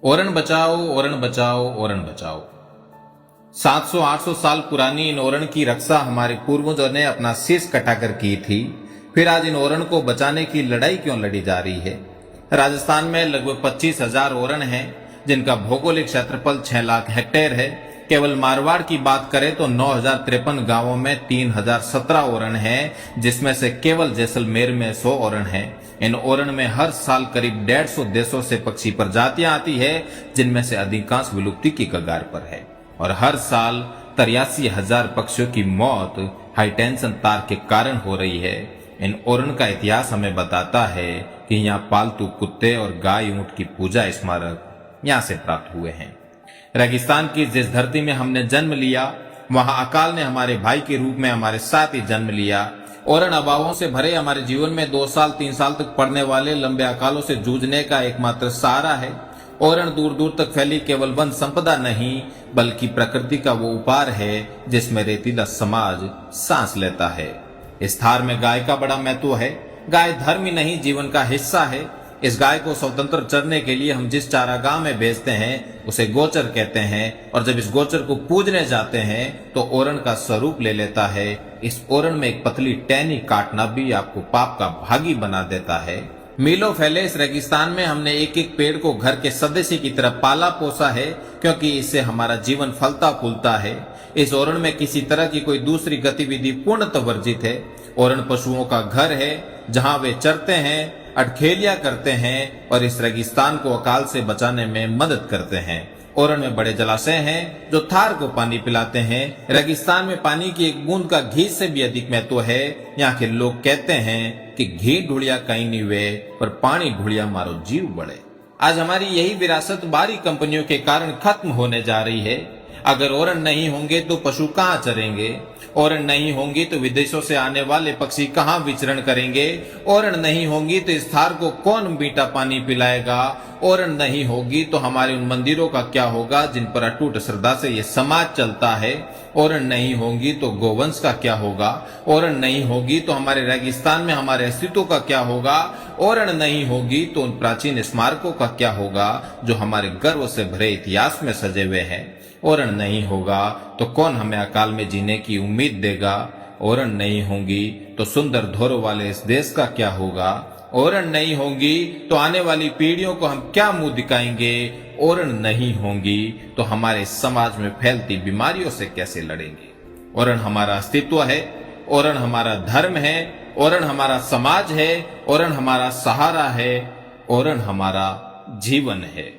ओरण बचाओ, ओरण बचाओ, ओरण बचाओ। 700-800 साल पुरानी इन ओरण की रक्षा हमारे पूर्वजों ने अपना शीश कटाकर की थी। फिर आज इन ओरण को बचाने की लड़ाई क्यों लड़ी जा रही है? राजस्थान में लगभग 25,000 ओरण हैं, जिनका भौगोलिक क्षेत्रफल 6 लाख हेक्टेयर है। केवल मारवाड़ की बात करें तो 9,053 गांवों में 3,017 ओरण हैं, जिसमें से केवल जैसलमेर में 100 ओरण हैं। इन ओरण में हर साल करीब 150 देशों से पक्षी प्रजातियां आती है, जिनमें से अधिकांश विलुप्ति की कगार पर है। और हर साल 83,000 पक्षियों की मौत हाईटेंशन तार के कारण हो रही है। इन ओरण का इतिहास हमें बताता है कि यहाँ पालतू कुत्ते और गाय ऊंट की पूजा स्मारक यहाँ से प्राप्त हुए हैं। रेगिस्तान की जिस धरती में हमने जन्म लिया, वहां अकाल ने हमारे भाई के रूप में हमारे साथ ही जन्म लिया। ओरण अभावों से भरे हमारे जीवन में 2 साल 3 साल तक पड़ने वाले लंबे अकालों से जूझने का एकमात्र सहारा है। ओरण दूर दूर तक फैली केवल वन संपदा नहीं, बल्कि प्रकृति का वो उपहार है जिसमें रेतीला समाज सांस लेता है। इस थार में गाय का बड़ा महत्व है। गाय धर्म ही नहीं, जीवन का हिस्सा है। इस गाय को स्वतंत्र चरने के लिए हम जिस चारागाह में भेजते हैं उसे गोचर कहते हैं, और जब इस गोचर को पूजने जाते हैं तो ओरण का स्वरूप ले लेता है। इस ओरण में एक पतली टहनी काटना भी आपको पाप का भागी बना देता है। मीलों फैले इस रेगिस्तान में हमने एक एक पेड़ को घर के सदस्य की तरह पाला पोसा है, क्योंकि इससे हमारा जीवन फलता फूलता है। इस ओरण में किसी तरह की कोई दूसरी गतिविधि पूर्णतः वर्जित है। ओरण पशुओं का घर है, जहां वे चरते हैं, अटखेलियां करते हैं और इस रेगिस्तान को अकाल से बचाने में मदद करते हैं। ओरण में बड़े जलाशय हैं जो थार को पानी पिलाते हैं। रेगिस्तान में पानी की एक बूंद का घी से भी अधिक महत्व है। यहाँ के लोग कहते हैं कि घी ढूढ़िया कहीं नहीं वे, पर पानी ढूढ़िया मारो जीव बढ़े। आज हमारी यही विरासत बाहरी कंपनियों के कारण खत्म होने जा रही है। अगर ओरण नहीं होंगे तो पशु कहाँ चरेंगे? ओरण नहीं होंगी तो विदेशों से आने वाले पक्षी कहाँ विचरण करेंगे? ओरण नहीं होंगी तो इस थार को कौन मीठा पानी पिलाएगा? ओरण नहीं होगी तो हमारे उन मंदिरों का क्या होगा जिन पर अटूट श्रद्धा से ये समाज चलता है? ओरण नहीं होगी तो गोवंश का क्या होगा? ओरण नहीं होगी तो हमारे रेगिस्तान में हमारे अस्तित्व का क्या होगा? ओरण नहीं होगी तो उन प्राचीन स्मारकों का क्या होगा जो हमारे गर्व से भरे इतिहास में सजे हुए हैं? ओरण नहीं होगा तो कौन हमें अकाल में जीने की उम्मीद देगा? ओरण नहीं होंगी तो सुंदर धोरों वाले इस देश का क्या होगा? ओरण नहीं होंगी तो आने वाली पीढ़ियों को हम क्या मुंह दिखाएंगे? ओरण नहीं होंगी तो हमारे समाज में फैलती बीमारियों से कैसे लड़ेंगे? ओरण हमारा अस्तित्व है, ओरण हमारा धर्म है, ओरण हमारा समाज है, ओरण हमारा सहारा है, ओरण हमारा जीवन है।